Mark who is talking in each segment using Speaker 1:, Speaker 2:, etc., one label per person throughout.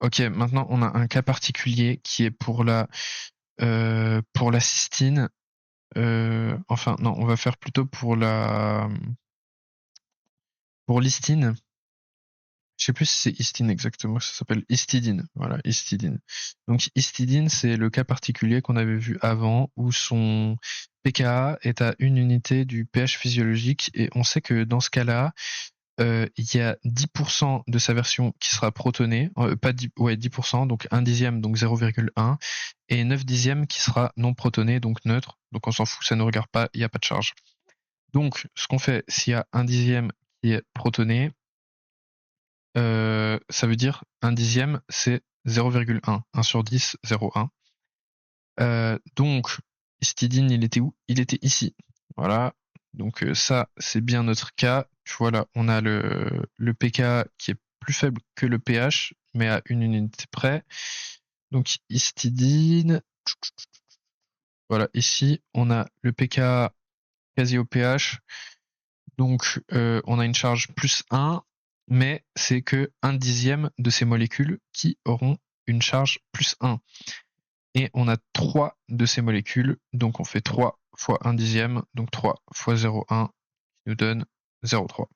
Speaker 1: Ok, maintenant on a un cas particulier qui est pour la cystine. Enfin, non, on va faire plutôt pour l'histine. Je sais plus si c'est histine exactement, ça s'appelle histidine. Voilà, histidine. Donc histidine, c'est le cas particulier qu'on avait vu avant où son pKa est à une unité du pH physiologique et on sait que dans ce cas-là, il y a 10% de sa version qui sera protonée, pas 10, ouais, 10%, donc 1 dixième, donc 0,1, et 9 dixièmes qui sera non protonée, donc neutre. Donc on s'en fout, ça ne regarde pas, il n'y a pas de charge. Donc ce qu'on fait, s'il y a 1 dixième qui est protoné, ça veut dire 1 dixième, c'est 0,1. 1 sur 10, 0,1. Donc, histidine, il était où? Il était ici. Voilà. Donc ça, c'est bien notre cas. Tu vois là, on a le pK qui est plus faible que le pH, mais à une unité près. Donc histidine. Voilà, ici, on a le pK quasi au pH. Donc on a une charge plus 1, mais c'est que 1 dixième de ces molécules qui auront une charge plus 1. Et on a 3 de ces molécules, donc on fait 3 fois 1 dixième, donc 3 fois 0,1 qui nous donne 0,3.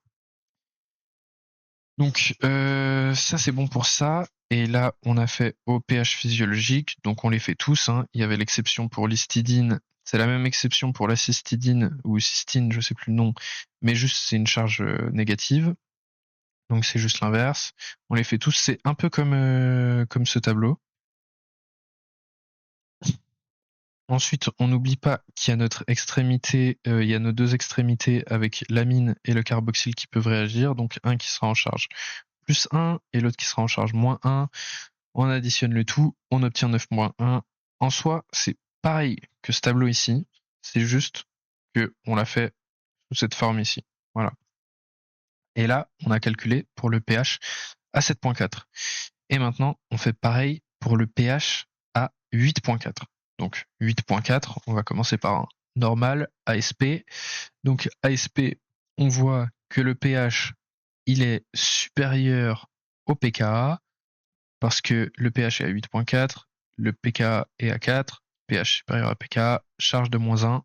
Speaker 1: Donc ça c'est bon pour ça. Et là on a fait au pH physiologique, donc on les fait tous. Hein. Il y avait l'exception pour l'histidine, c'est la même exception pour la cystidine ou cystine, je sais plus le nom, mais juste c'est une charge négative. Donc c'est juste l'inverse. On les fait tous, c'est un peu comme ce tableau. Ensuite, on n'oublie pas qu'il y a notre extrémité, il y a nos deux extrémités avec l'amine et le carboxyle qui peuvent réagir, donc un qui sera en charge plus 1 et l'autre qui sera en charge moins 1. On additionne le tout, on obtient 9 moins 1. En soi, c'est pareil que ce tableau ici, c'est juste que on l'a fait sous cette forme ici. Voilà. Et là, on a calculé pour le pH à 7,4. Et maintenant, on fait pareil pour le pH à 8,4. Donc 8,4, on va commencer par un normal ASP. Donc ASP, on voit que le pH, il est supérieur au pKa parce que le pH est à 8,4, le pKa est à 4, pH supérieur à pKa, charge de moins 1.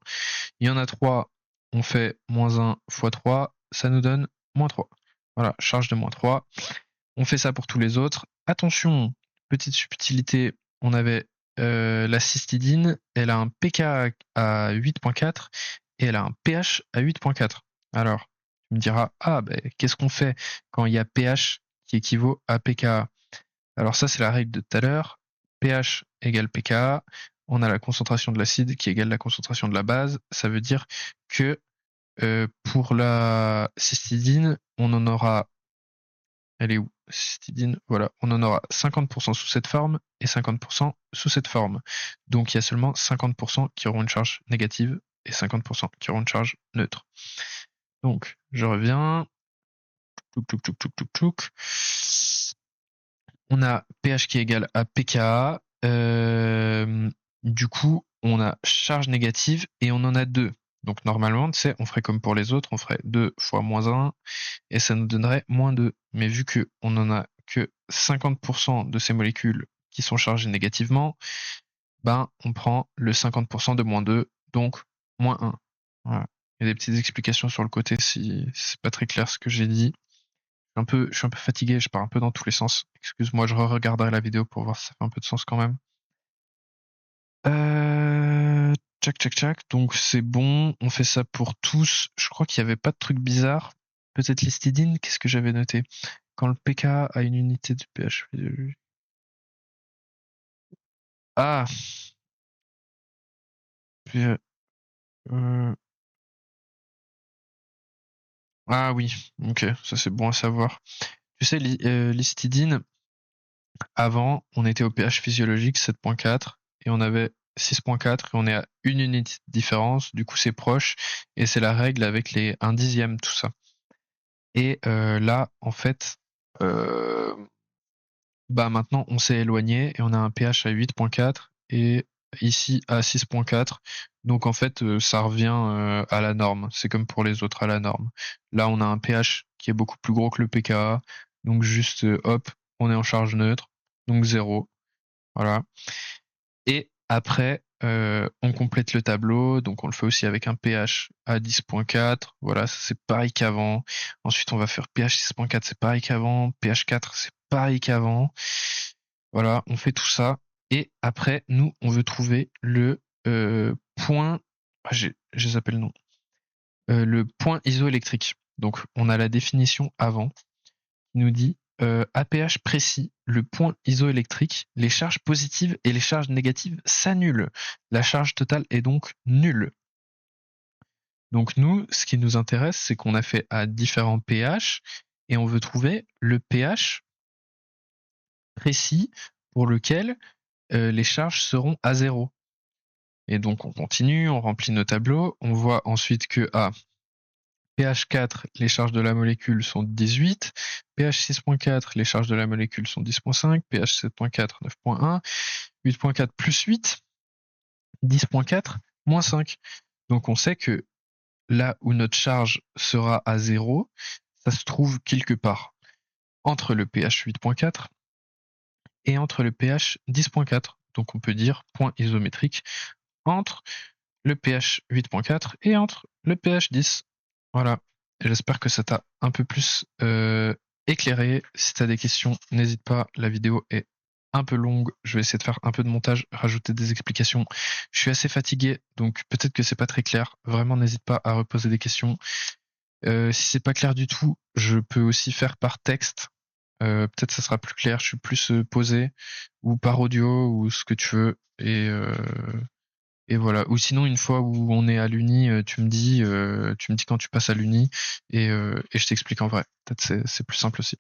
Speaker 1: Il y en a 3, on fait moins 1 fois 3, ça nous donne moins 3. Voilà, charge de moins 3. On fait ça pour tous les autres. Attention, petite subtilité, on avait la cystidine, elle a un pKa à 8,4 et elle a un pH à 8,4. Alors, tu me diras, ah ben, qu'est-ce qu'on fait quand il y a pH qui équivaut à pKa? Alors ça, c'est la règle de tout à l'heure. pH égale pKa. On a la concentration de l'acide qui égale la concentration de la base. Ça veut dire que pour la cystidine, on en aura, elle est où? Cystidine, voilà, on en aura 50% sous cette forme et 50% sous cette forme. Donc il y a seulement 50% qui auront une charge négative et 50% qui auront une charge neutre. Donc je reviens. Tchouk, tchouk, tchouk, tchouk, tchouk, tchouk. On a pH qui est égal à pKa. Du coup, on a charge négative et on en a 2. Donc normalement, tu sais, on ferait comme pour les autres, on ferait 2 fois moins 1 et ça nous donnerait moins 2. Mais vu qu'on en a que 50% de ces molécules qui sont chargées négativement, ben on prend le 50% de moins 2, donc moins 1. Voilà. Il y a des petites explications sur le côté si c'est pas très clair ce que j'ai dit. Je suis un peu fatigué, je pars un peu dans tous les sens. Excuse-moi, je re-regarderai la vidéo pour voir si ça fait un peu de sens quand même. Tchac, tchac, tchac. Donc c'est bon, on fait ça pour tous. Je crois qu'il n'y avait pas de truc bizarre. Peut-être l'histidine, qu'est-ce que j'avais noté? Quand le pK a une unité du pH physiologique. Ah, puis, euh, ah oui, ok, ça c'est bon à savoir. Tu sais, l'histidine, avant, on était au pH physiologique 7,4 et on avait 6,4 et on est à une unité de différence, du coup c'est proche et c'est la règle avec les 1 dixième, tout ça. Et là, en fait, euh, bah maintenant on s'est éloigné et on a un pH à 8,4 et ici à 6,4. Donc en fait, ça revient à la norme. C'est comme pour les autres à la norme. Là, on a un pH qui est beaucoup plus gros que le pKa. Donc juste, hop, on est en charge neutre. donc 0. Voilà. Et après, on complète le tableau, donc on le fait aussi avec un pH à 10.4. Voilà, c'est pareil qu'avant. Ensuite, on va faire pH 6.4, c'est pareil qu'avant. pH 4, c'est pareil qu'avant. Voilà, on fait tout ça. Et après, nous, on veut trouver le point. Je les appelle non. Le point isoélectrique. Donc, on a la définition avant qui nous dit à pH précis, le point isoélectrique, les charges positives et les charges négatives s'annulent. La charge totale est donc nulle. Donc nous, ce qui nous intéresse, c'est qu'on a fait à différents pH et on veut trouver le pH précis pour lequel les charges seront à 0. Et donc on continue, on remplit nos tableaux, on voit ensuite que à pH 4, les charges de la molécule sont 18, pH 6.4, les charges de la molécule sont 10.5, pH 7.4, 9.1, 8.4 plus 8, 10.4, moins 5. Donc on sait que là où notre charge sera à 0, ça se trouve quelque part entre le pH 8.4 et entre le pH 10.4. Donc on peut dire point isométrique entre le pH 8.4 et entre le pH 10. Voilà. J'espère que ça t'a un peu plus éclairé. Si tu as des questions, n'hésite pas. La vidéo est un peu longue. Je vais essayer de faire un peu de montage, rajouter des explications. Je suis assez fatigué, donc peut-être que c'est pas très clair. Vraiment, n'hésite pas à reposer des questions. Si c'est pas clair du tout, je peux aussi faire par texte. Peut-être ça sera plus clair. Je suis plus posé, ou par audio, ou ce que tu veux. Et voilà. Ou sinon, une fois où on est à l'uni, tu me dis quand tu passes à l'uni et je t'explique en vrai. Peut-être c'est plus simple aussi.